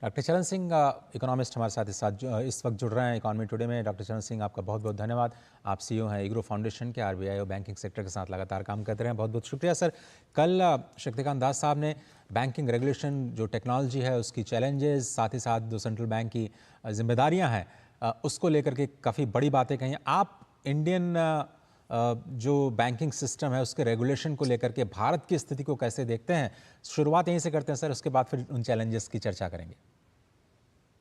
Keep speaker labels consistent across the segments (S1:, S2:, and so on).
S1: Doctor चरण Singh economist हमारे साथ इस वक्त जुड़ रहे हैं इकोनॉमी टुडे में। डॉक्टर चरण सिंह, आपका बहुत बहुत धन्यवाद। आप सीईओ हैं इग्रो फाउंडेशन के, आरबीआई और बैंकिंग सेक्टर के साथ लगातार काम करते रहे हैं, बहुत बहुत शुक्रिया सर। कल शक्तिकांत दास साहब ने बैंकिंग रेगुलेशन, जो टेक्नोलॉजी है उसकी चैलेंजेस, साथ ही साथ जो सेंट्रल बैंक की जिम्मेदारियाँ हैं उसको लेकर के काफ़ी बड़ी बातें कही। आप इंडियन जो बैंकिंग सिस्टम है उसके रेगुलेशन को लेकर के भारत की स्थिति को कैसे देखते हैं? शुरुआत यहीं से करते हैं सर, उसके बाद फिर उन चैलेंजेस की चर्चा करेंगे।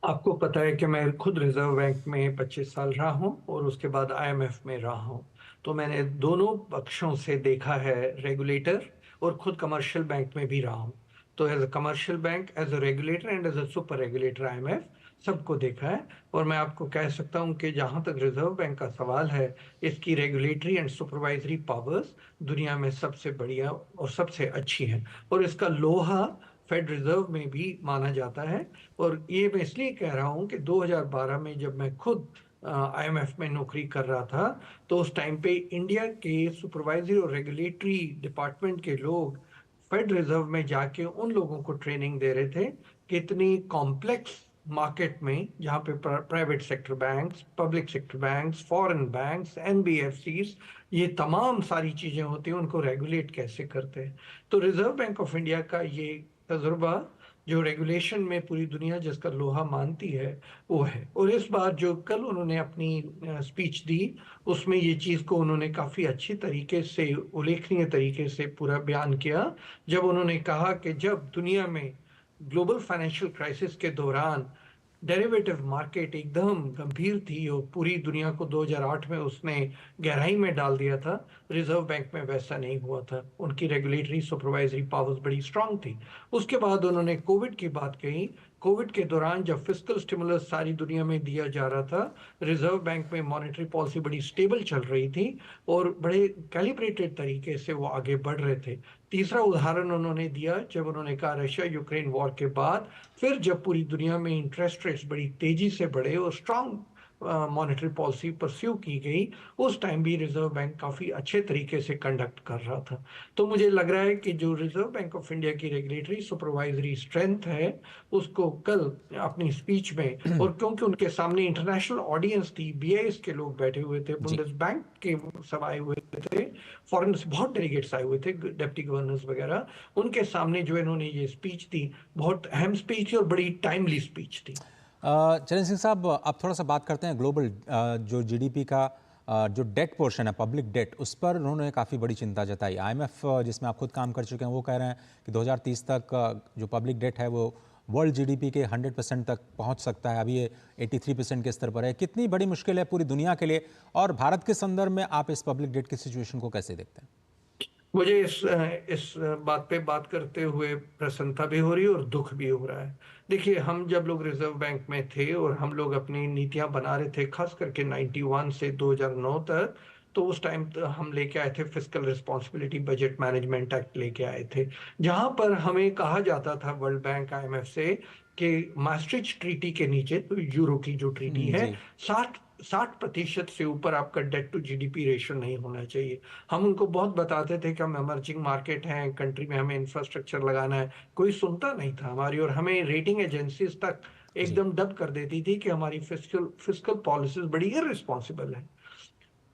S2: आपको पता है कि मैं खुद रिजर्व बैंक में 25 साल रहा हूं और उसके बाद आईएमएफ में रहा हूं। तो मैंने दोनों पक्षों से देखा है, रेगुलेटर और खुद कमर्शियल बैंक में भी रहा हूं। तो as a commercial bank, as a regulator and as a super regulator IMF सबको देखा है। और मैं आपको कह सकता हूं कि जहां तक रिजर्व बैंक का सवाल है, इसकी रेगुलेटरी एंड सुपरवाइजरी पावर्स दुनिया में सबसे बढ़िया और सबसे अच्छी हैं। और इसका लोहा फेड रिजर्व में भी माना जाता है। और ये मैं इसलिए कह रहा हूं कि 2012 में जब मैं खुद आईएमएफ में नौकरी कर रहा था, तो उस टाइम पे इंडिया के सुपरवाइजरी और रेगुलेटरी डिपार्टमेंट के लोग फेड रिजर्व में जाके उन लोगों को ट्रेनिंग दे रहे थे कि इतनी कॉम्प्लेक्स मार्केट में, जहाँ पे private sector banks, public sector banks, foreign banks, NBFCs, ये तमाम सारी चीजें होती हैं, उनको रेगुलेट कैसे करते हैं। तो रिजर्व बैंक ऑफ इंडिया का ये तजुर्बा, जो रेगुलेशन में पूरी दुनिया जिसका लोहा मानती है, वो है। और इस बार जो कल उन्होंने अपनी स्पीच दी, उसमें ये चीज को उन्होंने काफी अच्छी तरीके से, उल्लेखनीय तरीके से पूरा बयान किया। जब उन्होंने कहा कि जब दुनिया में ग्लोबल फाइनेंशियल क्राइसिस के दौरान डेरिवेटिव मार्केट एकदम गंभीर थी और पूरी दुनिया को 2008 में उसने गहराई में डाल दिया था, रिजर्व बैंक में वैसा नहीं हुआ था। उनकी रेगुलेटरी सुपरवाइजरी पावर्स बड़ी स्ट्रांग थी। उसके बाद उन्होंने कोविड की बात कही। कोविड के दौरान जब फिस्कल स्टिमुलस सारी दुनिया में दिया जा रहा था, रिजर्व बैंक में मॉनेटरी पॉलिसी बड़ी स्टेबल चल रही थी और बड़े कैलिब्रेटेड तरीके से वो आगे बढ़ रहे थे। तीसरा उदाहरण उन्होंने दिया जब उन्होंने कहा रशिया यूक्रेन वॉर के बाद फिर जब पूरी दुनिया में इंटरेस्ट रेट्स बड़ी तेजी से बढ़े और स्ट्रांग मॉनेटरी पॉलिसी परस्यू की गई, उस टाइम भी रिजर्व बैंक काफी अच्छे तरीके से कंडक्ट कर रहा था। तो मुझे लग रहा है कि जो रिजर्व बैंक ऑफ इंडिया की रेगुलेटरी सुपरवाइजरी स्ट्रेंथ है, उसको कल अपनी स्पीच में, और क्योंकि उनके सामने इंटरनेशनल ऑडियंस थी, बीआईएस के लोग बैठे हुए थे,
S1: जी।
S2: बुंदेस बैंक के सब आए हुए थे, फॉरेन से बहुत डेलीगेट्स आए हुए थे, डिप्टी गवर्नर्स वगैरह, उनके सामने जो इन्होंने ये स्पीच दी, बहुत अहम स्पीच थी और बड़ी टाइमली स्पीच थी।
S1: चरण सिंह साहब, आप थोड़ा सा बात करते हैं ग्लोबल जो जीडीपी का जो डेट पोर्शन है, पब्लिक डेट, उस पर उन्होंने काफ़ी बड़ी चिंता जताई। आईएमएफ जिसमें आप खुद काम कर चुके हैं, वो कह रहे हैं कि 2030 तक जो पब्लिक डेट है वो वर्ल्ड जीडीपी के 100% तक पहुंच सकता है। अभी ये 83% के स्तर पर है। कितनी बड़ी मुश्किल है पूरी दुनिया के लिए, और भारत के संदर्भ में आप इस पब्लिक डेट की सिचुएशन को कैसे देखते हैं?
S2: मुझे इस बात पे बात करते हुए प्रसन्नता भी हो रही है और दुख भी हो रहा है। देखिए, हम जब लोग रिजर्व बैंक में थे और हम लोग अपनी नीतियां बना रहे थे, खास करके 91 से 2009 तक, तो उस टाइम हम लेके आए थे fiscal responsibility budget management act लेके आए थे, जहां पर हमें कहा जाता था वर्ल्ड बैंक आईएमएफ से कि maastricht ट्रीटी के नीचे, तो यूरो की जो ट्रीटी है,
S1: जी।
S2: 60% से ऊपर आपका डेट टू जीडीपी रेशियो नहीं होना चाहिए। हम उनको बहुत बताते थे कि हम इमर्जिंग मार्केट हैं, कंट्री में हमें इंफ्रास्ट्रक्चर लगाना है, कोई सुनता नहीं था हमारी, और हमें रेटिंग एजेंसीज तक
S1: जी।
S2: एकदम डब कर देती थी कि हमारी फिस्कल फिस्कल पॉलिसीज बड़ी इररिस्पॉन्सिबल है।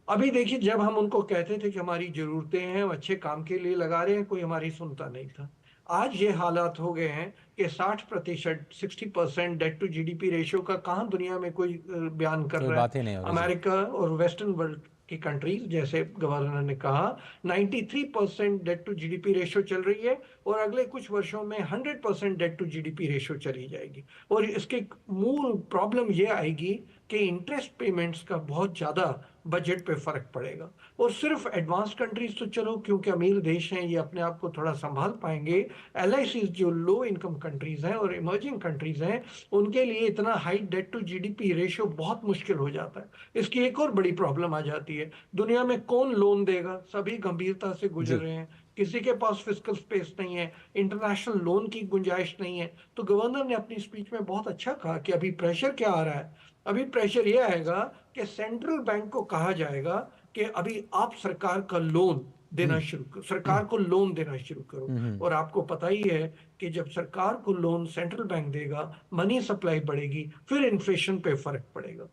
S2: अभी देखिए, जब हम उनको कहते थे कि हमारी जरूरतें हैं, हम अच्छे काम के लिए लगा रहे हैं, कोई हमारी सुनता नहीं था। आज ये हालात हो गए हैं कि 60%, 60% डेट टू जीडीपी रेशियो का कहाँ दुनिया में कोई बयान कर
S1: कोई
S2: रहा है।
S1: बात ही नहीं हो रही। जी।
S2: अमेरिका और वेस्टर्न वर्ल्ड की कंट्रीज, जैसे गवर्नर ने कहा, 93% डेट टू जीडीपी रेशियो चल रही है और अगले कुछ वर्षों में 100% डेट टू जीडीपी रेशियो चली जाएगी। और इसके मूल प्रॉब्लम ये आएगी कि इंटरेस्ट पेमेंट्स का बहुत ज्यादा बजट पे फर्क पड़ेगा। और सिर्फ एडवांस कंट्रीज तो चलो, क्योंकि अमीर देश हैं, ये अपने आप को थोड़ा संभाल पाएंगे। एलआईसी जो लो इनकम कंट्रीज हैं और इमर्जिंग कंट्रीज हैं, उनके लिए इतना high debt to GDP ratio बहुत मुश्किल हो जाता है। इसकी एक और बड़ी प्रॉब्लम आ जाती है, दुनिया में कौन लोन देगा? सभी गंभीरता से गुजर
S1: जी।
S2: रहे हैं, किसी के पास फिस्कल स्पेस नहीं है, इंटरनेशनल लोन की गुंजाइश नहीं है। तो गवर्नर ने अपनी स्पीच में बहुत अच्छा कहा कि अभी प्रेशर क्या आ रहा है। अभी प्रेशर यह आएगा कि सेंट्रल बैंक को कहा जाएगा कि अभी आप सरकार का लोन देना शुरू करो, सरकार को लोन देना शुरू करो।
S1: हम्म।
S2: और आपको पता ही है कि जब सरकार को लोन सेंट्रल बैंक देगा, मनी सप्लाई बढ़ेगी, फिर इन्फ्लेशन पे फर्क पड़ेगा।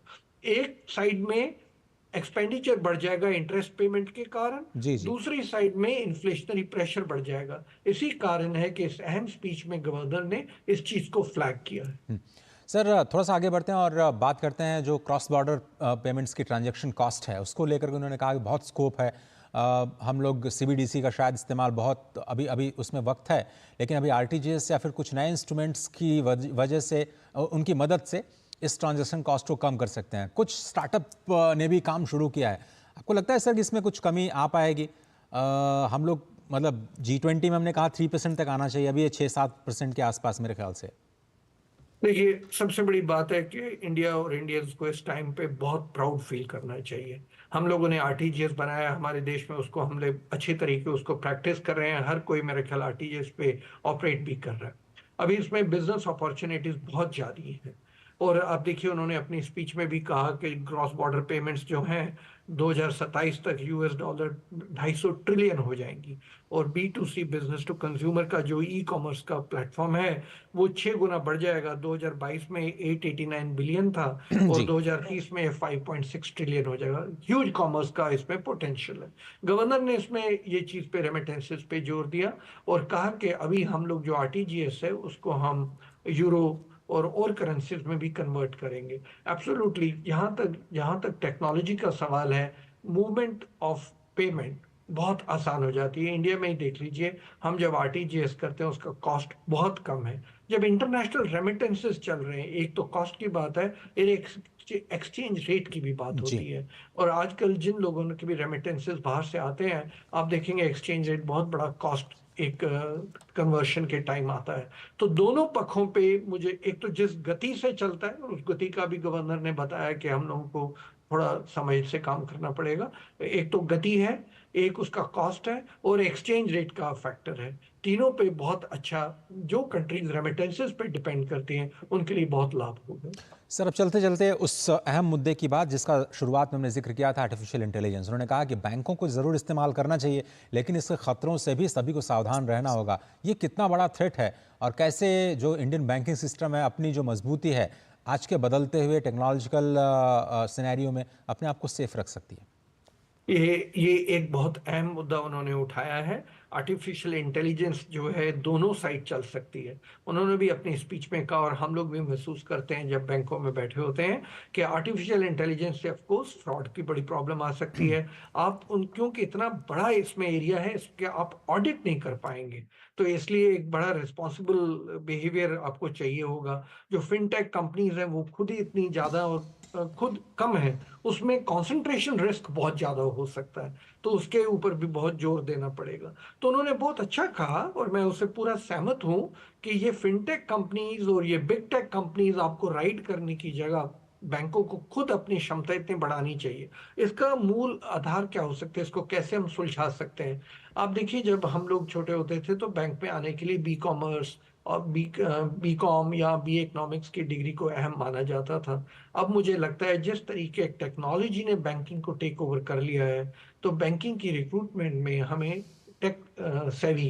S2: एक साइड में एक्सपेंडिचर बढ़ जाएगा इंटरेस्ट पेमेंट के कारण,
S1: जी जी।
S2: दूसरी साइड में इन्फ्लेशनरी प्रेशर बढ़ जाएगा। इसी कारण है कि इस अहम स्पीच में गवर्नर ने इस चीज को फ्लैग किया है।
S1: सर थोड़ा सा आगे बढ़ते हैं और बात करते हैं जो क्रॉस बॉर्डर पेमेंट्स की ट्रांजैक्शन कॉस्ट है उसको लेकर के उन्होंने कहा कि बहुत स्कोप है। हम लोग सीबीडीसी का शायद इस्तेमाल बहुत अभी अभी उसमें वक्त है, लेकिन अभी आरटीजीएस या फिर कुछ नए इंस्ट्रूमेंट्स की वजह से उनकी मदद से इस ट्रांजैक्शन कॉस्ट को कम कर सकते हैं। कुछ स्टार्टअप ने भी काम शुरू किया है। आपको लगता है सर कि इसमें कुछ कमी आ पाएगी? हम लोग मतलब G20 में हमने कहा 3% तक आना चाहिए, अभी ये 6-7% के आसपास मेरे ख्याल से।
S2: देखिए, सबसे बड़ी बात है कि इंडिया और इंडियंस को इस टाइम पे बहुत प्राउड फील करना चाहिए। हम लोगों ने आरटीजीएस बनाया हमारे देश में, उसको हम लोग अच्छे तरीके उसको प्रैक्टिस कर रहे हैं। हर कोई मेरे ख्याल आरटीजीएस पे ऑपरेट भी कर रहा है। अभी इसमें बिजनेस अपॉर्चुनिटीज बहुत ज्यादा हैं। और आप देखिए, उन्होंने अपनी स्पीच में भी कहा कि क्रॉस बॉर्डर पेमेंट्स जो हैं 2027 तक यूएस डॉलर 250 ट्रिलियन हो जाएंगी। और B2C बिजनेस टू कंज्यूमर का जो ई कॉमर्स का प्लेटफॉर्म है वो 6 गुना बढ़ जाएगा। 2022 में 889 बिलियन था और
S1: जी।
S2: 2030 में 5.6 ट्रिलियन हो जाएगा। ह्यूज कॉमर्स का इसमें पोटेंशियल है। गवर्नर ने इसमें ये चीज पे रेमिटेंसेस पे जोर दिया और कहा कि अभी हम लोग जो आरटीजीएस है उसको हम यूरो और करेंसीज में भी कन्वर्ट करेंगे। एब्सोल्युटली, जहां तक टेक्नोलॉजी का सवाल है, मूवमेंट ऑफ पेमेंट बहुत आसान हो जाती है। इंडिया में ही देख लीजिए, हम जब आरटीजीएस करते हैं उसका कॉस्ट बहुत कम है। जब इंटरनेशनल रेमिटेंसेस चल रहे हैं, एक तो कॉस्ट की बात है, एक एक्सचेंज रेट की भी बात
S1: जी।
S2: होती है। और आजकल जिन लोगों के भी रेमिटेंसेस बाहर से आते हैं, आप देखेंगे एक्सचेंज रेट बहुत बड़ा कॉस्ट एक कन्वर्शन के टाइम आता है। तो दोनों पक्षों पे मुझे, एक तो जिस गति से चलता है उस गति का भी गवर्नर ने बताया कि हम लोगों को थोड़ा समझ से काम करना पड़ेगा। एक तो गति है, एक उसका कॉस्ट है और एक्सचेंज रेट का फैक्टर है। तीनों पे बहुत अच्छा, जो कंट्रीज रेमिटेंसेस पे डिपेंड करती हैं उनके लिए बहुत लाभ होगा।
S1: सर अब चलते चलते उस अहम मुद्दे की बात जिसका शुरुआत में हमने जिक्र किया था, आर्टिफिशियल इंटेलिजेंस। उन्होंने कहा कि बैंकों को ज़रूर इस्तेमाल करना चाहिए, लेकिन इसके खतरों से भी सभी को सावधान रहना होगा। ये कितना बड़ा थ्रेट है और कैसे जो इंडियन बैंकिंग सिस्टम है अपनी जो मजबूती है आज के बदलते हुए टेक्नोलॉजिकल सिनेरियो में अपने आप को सेफ रख सकती है?
S2: ये एक बहुत अहम मुद्दा उन्होंने उठाया है। आर्टिफिशियल इंटेलिजेंस जो है दोनों साइड चल सकती है। उन्होंने भी अपनी स्पीच में कहा और हम लोग भी महसूस करते हैं जब बैंकों में बैठे होते हैं कि आर्टिफिशियल इंटेलिजेंस से ऑफ कोर्स फ्रॉड की बड़ी प्रॉब्लम आ सकती है। आप उन, क्योंकि इतना बड़ा इसमें एरिया है, इसके आप ऑडिट नहीं कर पाएंगे। तो इसलिए एक बड़ा रिस्पॉन्सिबल बिहेवियर आपको चाहिए होगा। जो फिनटेक कंपनीज हैं वो खुद ही इतनी ज्यादा और खुद कम है, उसमें कंसंट्रेशन रिस्क बहुत ज्यादा हो सकता है। तो उसके ऊपर भी बहुत जोर देना पड़ेगा। तो उन्होंने बहुत अच्छा कहा और मैं उससे पूरा सहमत हूं कि ये फिनटेक कंपनीज और ये बिग टेक कंपनीज आपको राइड करने की जगह बैंकों को खुद अपनी क्षमता इतनी बढ़ानी चाहिए। इसका मूल आधार क्या हो सकता है, इसको कैसे हम सुलझा सकते हैं? आप देखिए, जब हम लोग छोटे होते थे तो बैंक में आने के लिए बी कॉमर्स और बी कॉम या बी इकोनॉमिक्स की डिग्री को अहम माना जाता था। अब मुझे लगता है जिस तरीके टेक्नोलॉजी ने बैंकिंग को टेक ओवर कर लिया है, तो बैंकिंग की रिक्रूटमेंट में हमें टेक सेवी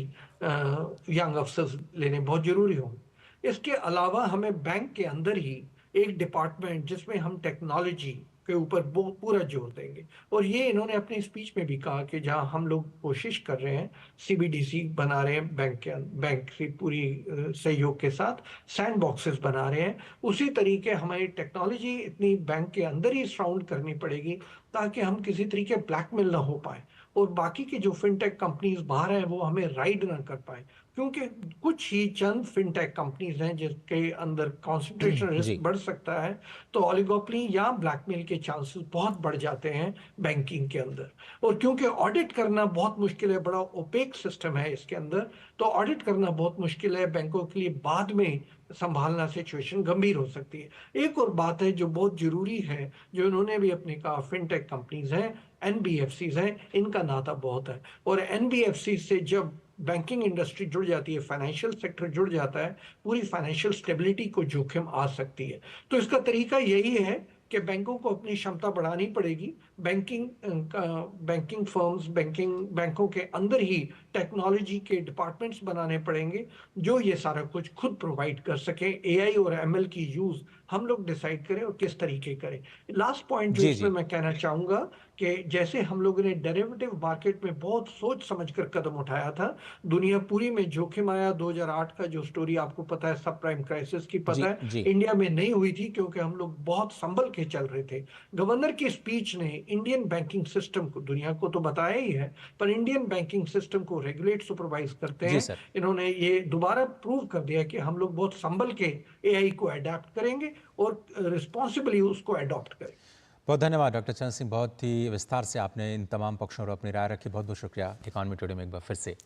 S2: यंग अफसर्स लेने बहुत जरूरी होंगे। इसके अलावा हमें बैंक के अंदर ही एक डिपार्टमेंट जिसमें हम टेक्नोलॉजी के ऊपर पूरा जोर देंगे। और ये इन्होंने अपनी स्पीच में भी कहा कि जहां हम लोग कोशिश कर रहे हैं, सीबीडीसी बना रहे हैं बैंक से पूरी सहयोग के साथ सैंड बॉक्सेस बना रहे हैं, उसी तरीके हमें टेक्नोलॉजी इतनी बैंक के अंदर ही सराउंड करनी पड़ेगी ताकि हम किसी तरीके ब्लैकमेल ना हो पाए और बाकी की जो फिनटेक कंपनीज बाहर हैं वो हमें राइड ना कर पाए। क्योंकि कुछ ही चंद फिनटेक कंपनीज हैं जिसके अंदर कंसंट्रेशन रिस्क
S1: जी।
S2: बढ़ सकता है, तो ओलिगोपोली या ब्लैकमेल के चांसेस बहुत बढ़ जाते हैं बैंकिंग के अंदर। और क्योंकि ऑडिट करना बहुत मुश्किल है, बड़ा ओपेक सिस्टम है इसके अंदर, तो ऑडिट करना बहुत मुश्किल है बैंकों के लिए। बाद में संभालना सिचुएशन गंभीर हो सकती है। एक और बात है जो बहुत जरूरी है, जो इन्होंने भी अपने कहा, फिनटेक कंपनीज हैं, एनबीएफसीज हैं, इनका नाता बहुत है। और एनबीएफसी से जब बैंकिंग इंडस्ट्री जुड़ जाती है, फाइनेंशियल सेक्टर जुड़ जाता है, पूरी फाइनेंशियल स्टेबिलिटी को जोखिम आ सकती है। तो इसका तरीका यही है कि बैंकों को अपनी क्षमता बढ़ानी पड़ेगी, बैंकिंग फर्म्स, बैंकों के अंदर ही टेक्नोलॉजी के डिपार्टमेंट्स बनाने पड़ेंगे जो ये सारा कुछ खुद प्रोवाइड कर सकें। एआई और एमएल की यूज हम लोग डिसाइड करें और किस तरीके करें। लास्ट पॉइंट जो
S1: जी,
S2: इसमें
S1: जी।
S2: मैं कहना चाहूंगा कि जैसे हम लोगों ने डेरिवेटिव मार्केट में बहुत सोच समझकर कदम उठाया था, दुनिया पूरी में जोखिम आया। 2008 का जो स्टोरी आपको पता है, सब प्राइम क्राइसिस की पता
S1: जी,
S2: है,
S1: जी।
S2: इंडिया में नहीं हुई थी क्योंकि हम लोग बहुत संभल के चल रहे थे। गवर्नर की स्पीच ने इंडियन बैंकिंग सिस्टम को, दुनिया को तो बताया ही है, पर इंडियन बैंकिंग सिस्टम को रेगुलेट सुपरवाइज करते
S1: जी,
S2: हैं।
S1: सर।
S2: इन्होंने ये दोबारा प्रूव कर दिया कि हम लोग बहुत संभल के एआई को अडेप्ट करेंगे और रिस्पॉन्सिबली उसको अडॉप्ट करेंगे।
S1: बहुत धन्यवाद डॉक्टर चरण सिंह, बहुत ही विस्तार से आपने इन तमाम पक्षों पर अपनी राय रखी। बहुत बहुत शुक्रिया इकोनॉमी टुडे में एक बार फिर से।